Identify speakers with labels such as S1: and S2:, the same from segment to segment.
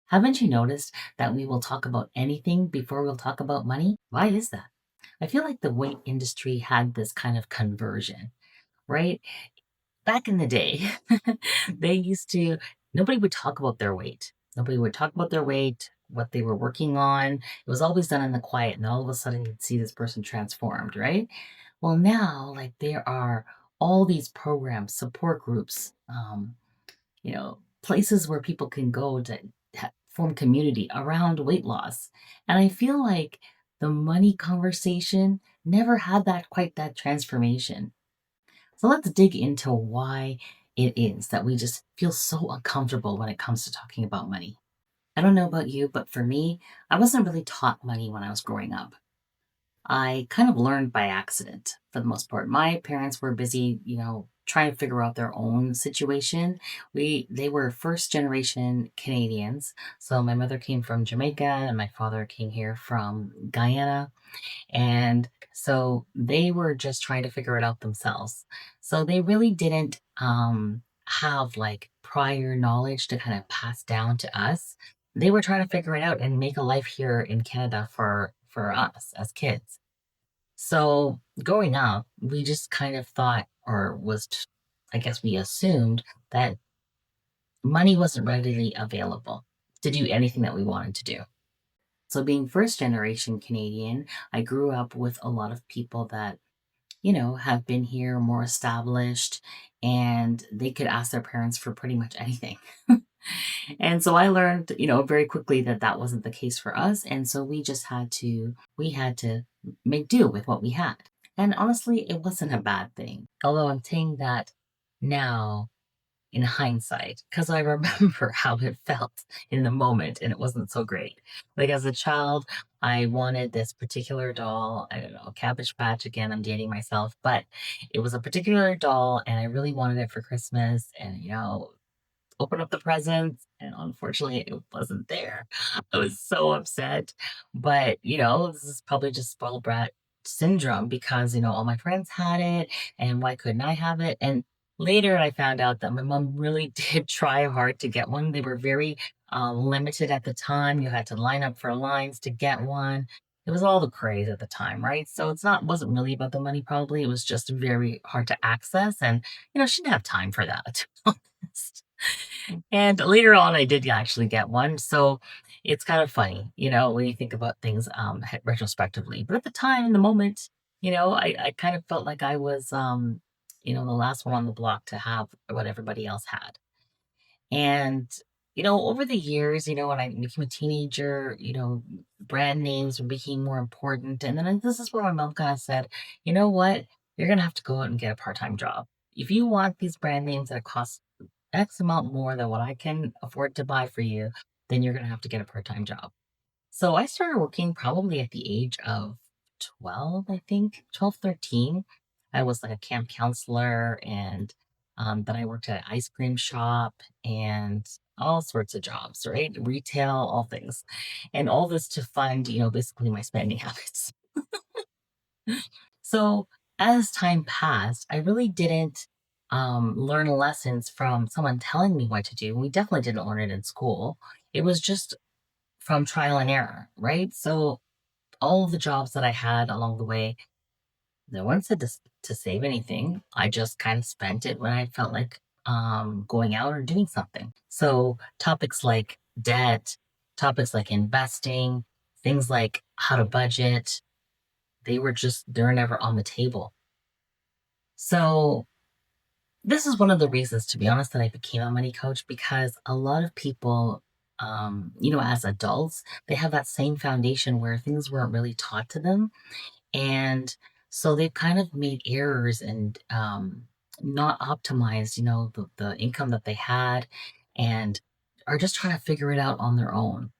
S1: Haven't you noticed that we will talk about anything before we'll talk about money? Why is that? I feel like the weight industry had this kind of conversion, right? Back in the day, they used to, nobody would talk about their weight. Nobody would talk about their weight, what they were working on. It was always done in the quiet, and all of a sudden you'd see this person transformed, right? Well, now, like, there are all these programs, support groups, places where people can go to form community around weight loss. And I feel like the money conversation never had that transformation. So let's dig into why it is that we just feel so uncomfortable when it comes to talking about money. I don't know about you, but for me, I wasn't really taught money when I was growing up. I kind of learned by accident for the most part. My parents were busy, trying to figure out their own situation. They were first generation Canadians. So my mother came from Jamaica and my father came here from Guyana. And so they were just trying to figure it out themselves. So they really didn't have like prior knowledge to kind of pass down to us. They were trying to figure it out and make a life here in Canada for us as kids. So growing up, we just kind of thought, I guess we assumed that money wasn't readily available to do anything that we wanted to do. So, being first generation Canadian, I grew up with a lot of people that, have been here more established and they could ask their parents for pretty much anything. And so I learned, very quickly that that wasn't the case for us. And so we had to make do with what we had. And honestly, it wasn't a bad thing. Although I'm saying that now in hindsight, because I remember how it felt in the moment and it wasn't so great. Like as a child, I wanted this particular doll. I don't know, Cabbage Patch again, I'm dating myself, but it was a particular doll and I really wanted it for Christmas. And, open up the presents and unfortunately it wasn't there. I was so upset. But, this is probably just spoiled brat syndrome because, all my friends had it and why couldn't I have it? And later I found out that my mom really did try hard to get one. They were very limited at the time. You had to line up for lines to get one. It was all the craze at the time, right? So wasn't really about the money probably. It was just very hard to access and she didn't have time for that, to be honest. And later on, I did actually get one. So it's kind of funny, when you think about things retrospectively. But at the time, in the moment, I kind of felt like I was, the last one on the block to have what everybody else had. And, over the years, when I became a teenager, brand names became more important. And then this is where my mom kind of said, you know what? You're going to have to go out and get a part time job. If you want these brand names that cost X amount more than what I can afford to buy for you, then you're going to have to get a part time job. So I started working probably at the age of 12, I think, 12, 13. I was like a camp counselor and then I worked at an ice cream shop and all sorts of jobs, right? Retail, all things. And all this to fund, basically my spending habits. So as time passed, I really didn't learn lessons from someone telling me what to do. We definitely didn't learn it in school. It was just from trial and error, right? So all of the jobs that I had along the way, no one said to save anything. I just kind of spent it when I felt like going out or doing something. So topics like debt, topics like investing, things like how to budget, they're never on the table. So this is one of the reasons, to be honest, that I became a money coach because a lot of people, as adults, they have that same foundation where things weren't really taught to them. And so they've kind of made errors and not optimized, the income that they had and are just trying to figure it out on their own.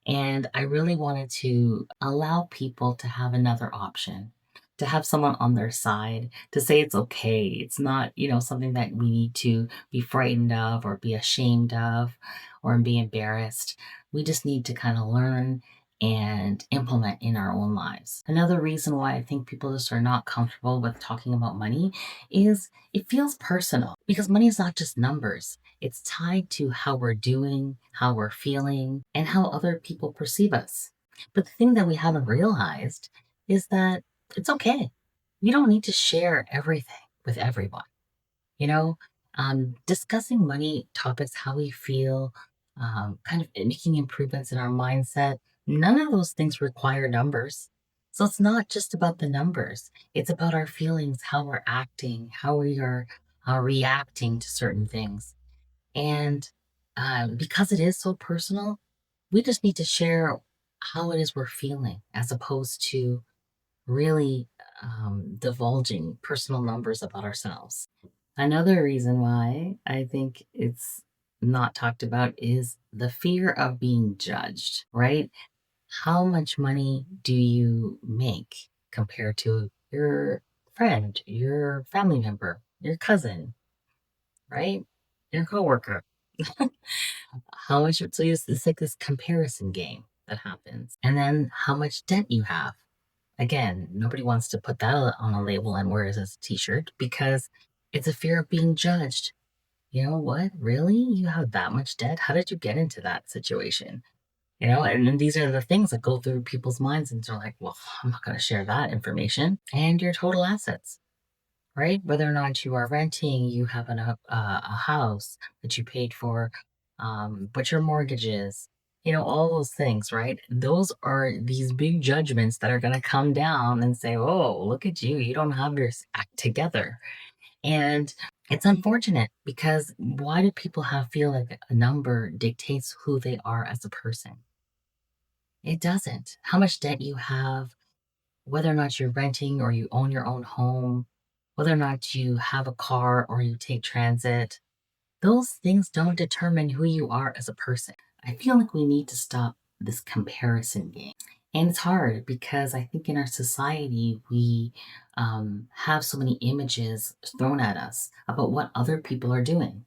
S1: And I really wanted to allow people to have another option, to have someone on their side, to say it's okay. It's not, something that we need to be frightened of or be ashamed of or be embarrassed. We just need to kind of learn and implement in our own lives. Another reason why I think people just are not comfortable with talking about money is it feels personal because money is not just numbers. It's tied to how we're doing, how we're feeling, and how other people perceive us. But the thing that we haven't realized is that it's okay. We don't need to share everything with everyone. You know, discussing money topics, how we feel, kind of making improvements in our mindset, none of those things require numbers. So it's not just about the numbers, it's about our feelings, how we're acting, how we are reacting to certain things. And because it is so personal, we just need to share how it is we're feeling as opposed to really divulging personal numbers about ourselves. Another reason why I think it's not talked about is the fear of being judged, right? How much money do you make compared to your friend, your family member, your cousin, right? Your coworker. How much, so it's like this comparison game that happens. And then how much debt you have. Again, nobody wants to put that on a label and wear it as a t-shirt because it's a fear of being judged. You know what? Really? You have that much debt? How did you get into that situation? And then these are the things that go through people's minds, and they're like, well, I'm not going to share that information. And your total assets, right? Whether or not you are renting, you have a house that you paid for, what your mortgage is, all those things, right? Those are these big judgments that are going to come down and say, oh, look at you. You don't have your act together. And it's unfortunate because why do people feel like a number dictates who they are as a person? It doesn't. How much debt you have, whether or not you're renting or you own your own home, whether or not you have a car or you take transit, those things don't determine who you are as a person. I feel like we need to stop this comparison game. And it's hard because I think in our society, we have so many images thrown at us about what other people are doing.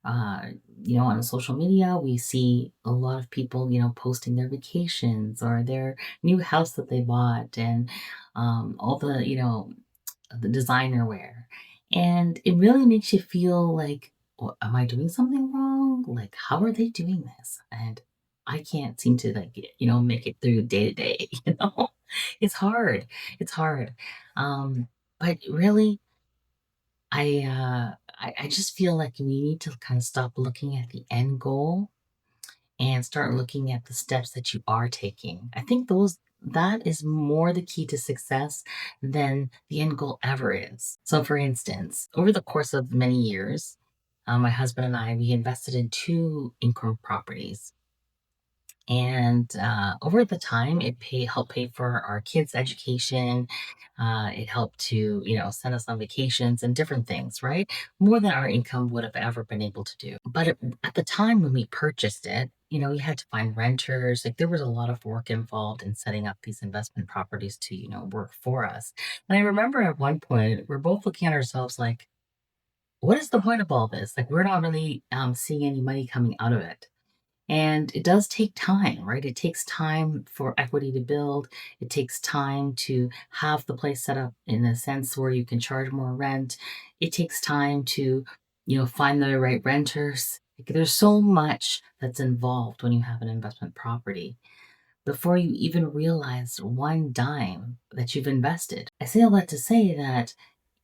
S1: Uh, on social media, we see a lot of people, posting their vacations or their new house that they bought and all the designer wear. And it really makes you feel like, well, am I doing something wrong? Like, how are they doing this? And I can't seem to make it through day to day, It's hard. It's hard. But really, I just feel like we need to kind of stop looking at the end goal and start looking at the steps that you are taking. I think that is more the key to success than the end goal ever is. So, for instance, over the course of many years, my husband and I we invested in two income properties. And over the time, helped pay for our kids' education. It helped to, send us on vacations and different things, right? More than our income would have ever been able to do. But at the time when we purchased it, you had to find renters. Like there was a lot of work involved in setting up these investment properties to, work for us. And I remember at one point, we're both looking at ourselves like, what is the point of all this? Like, we're not really seeing any money coming out of it. And it does take time, right? It takes time for equity to build. It takes time to have the place set up in a sense where you can charge more rent. It takes time to, find the right renters. Like, there's so much that's involved when you have an investment property before you even realize one dime that you've invested. I say all that to say that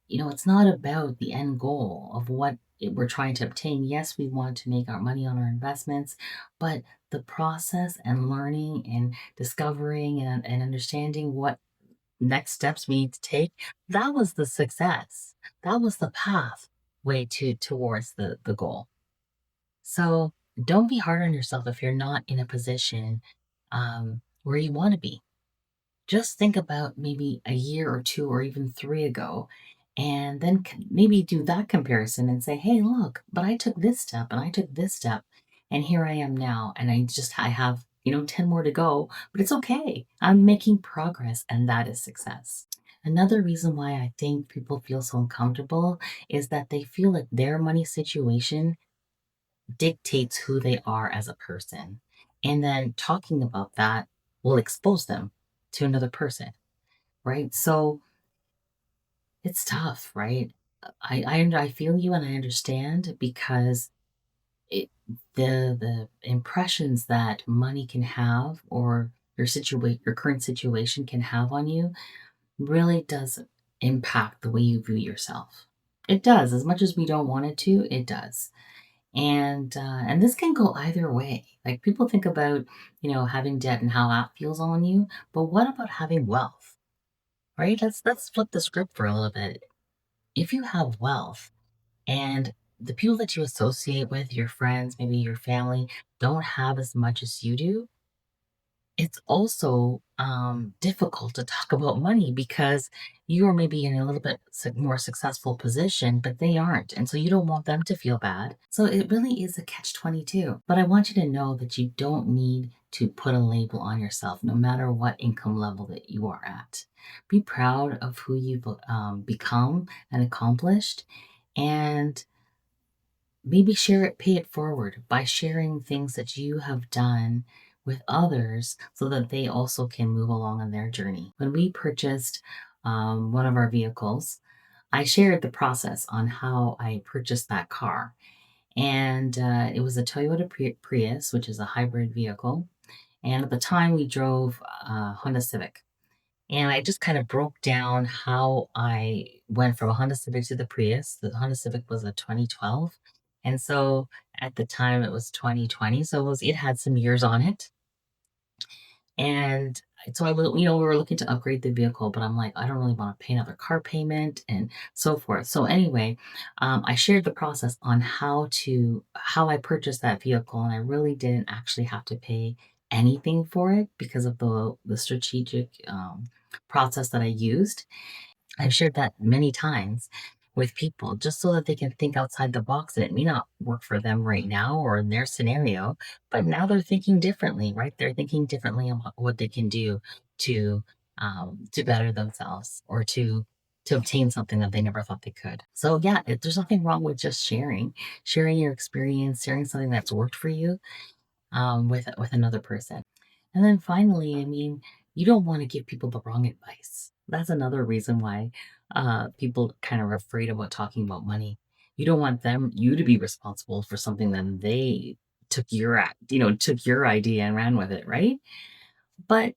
S1: it's not about the end goal of what we're trying to obtain. Yes, we want to make our money on our investments, but the process and learning and discovering and understanding what next steps we need to take, that was the success. That was the path way towards the goal. So don't be hard on yourself if you're not in a position where you want to be. Just think about maybe a year or two or even three ago, and then maybe do that comparison and say, hey, look, but I took this step and I took this step, and here I am now. And I have, 10 more to go, but it's okay. I'm making progress, and that is success. Another reason why I think people feel so uncomfortable is that they feel like their money situation dictates who they are as a person. And then talking about that will expose them to another person, right? So it's tough, right? I feel you and I understand because the impressions that money can have, or your current situation can have on you, really does impact the way you view yourself. It does. As much as we don't want it to, it does. And this can go either way. Like, people think about, having debt and how that feels on you, but what about having wealth, right? Let's flip the script for a little bit. If you have wealth and the people that you associate with, your friends, maybe your family, don't have as much as you do, it's also difficult to talk about money because you are maybe in a little bit more successful position, but they aren't. And so you don't want them to feel bad. So it really is a catch 22. But I want you to know that you don't need to put a label on yourself, no matter what income level that you are at. Be proud of who you've become and accomplished. And maybe pay it forward by sharing things that you have done with others so that they also can move along on their journey. When we purchased one of our vehicles, I shared the process on how I purchased that car. And it was a Toyota Prius, which is a hybrid vehicle. And at the time, we drove a Honda Civic. And I just kind of broke down how I went from a Honda Civic to the Prius. The Honda Civic was a 2012. And so at the time it was 2020. So it had some years on it. And so we were looking to upgrade the vehicle, but I'm like, I don't really want to pay another car payment and so forth. So anyway, I shared the process on how I purchased that vehicle, and I really didn't actually have to pay anything for it because of the strategic process that I used. I've shared that many times with people just so that they can think outside the box, and it may not work for them right now or in their scenario, but now they're thinking differently, right? They're thinking differently about what they can do to better themselves, or to obtain something that they never thought they could. So yeah, there's nothing wrong with just sharing your experience, sharing something that's worked for you with another person. And then finally, I mean, you don't want to give people the wrong advice. That's another reason why people kind of are afraid about talking about money. You don't want you to be responsible for something that they took your idea and ran with it, right? But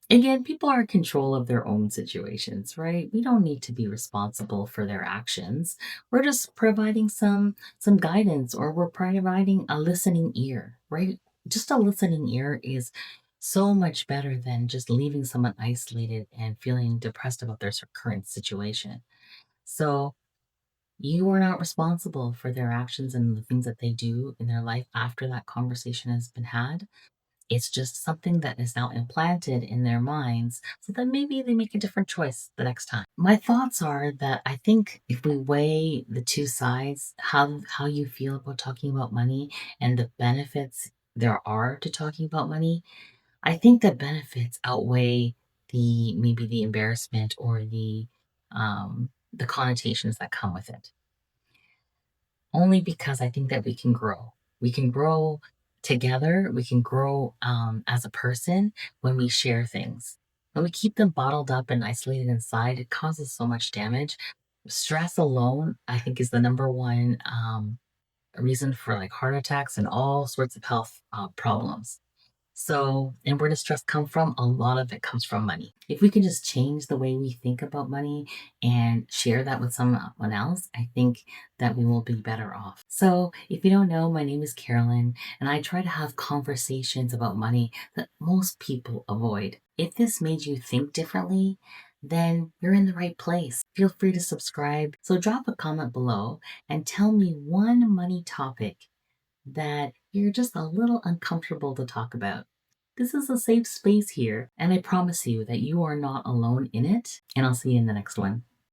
S1: again, people are in control of their own situations, right? We don't need to be responsible for their actions. We're just providing some guidance, or we're providing a listening ear, right? Just a listening ear is so much better than just leaving someone isolated and feeling depressed about their current situation. So you are not responsible for their actions and the things that they do in their life after that conversation has been had. It's just something that is now implanted in their minds so that maybe they make a different choice the next time. My thoughts are that I think if we weigh the two sides, how you feel about talking about money and the benefits there are to talking about money, I think the benefits outweigh the embarrassment or the connotations that come with it, only because I think that we can grow. We can grow together. We can grow as a person when we share things. When we keep them bottled up and isolated inside, it causes so much damage. Stress alone, I think, is the number one reason for like heart attacks and all sorts of health problems. So, and where does stress come from? A lot of it comes from money. If we can just change the way we think about money and share that with someone else, I think that we will be better off. So, if you don't know, my name is Carolyn, and I try to have conversations about money that most people avoid. If this made you think differently, then you're in the right place. Feel free to subscribe. So, drop a comment below and tell me one money topic that you're just a little uncomfortable to talk about. This is a safe space here, and I promise you that you are not alone in it. And I'll see you in the next one.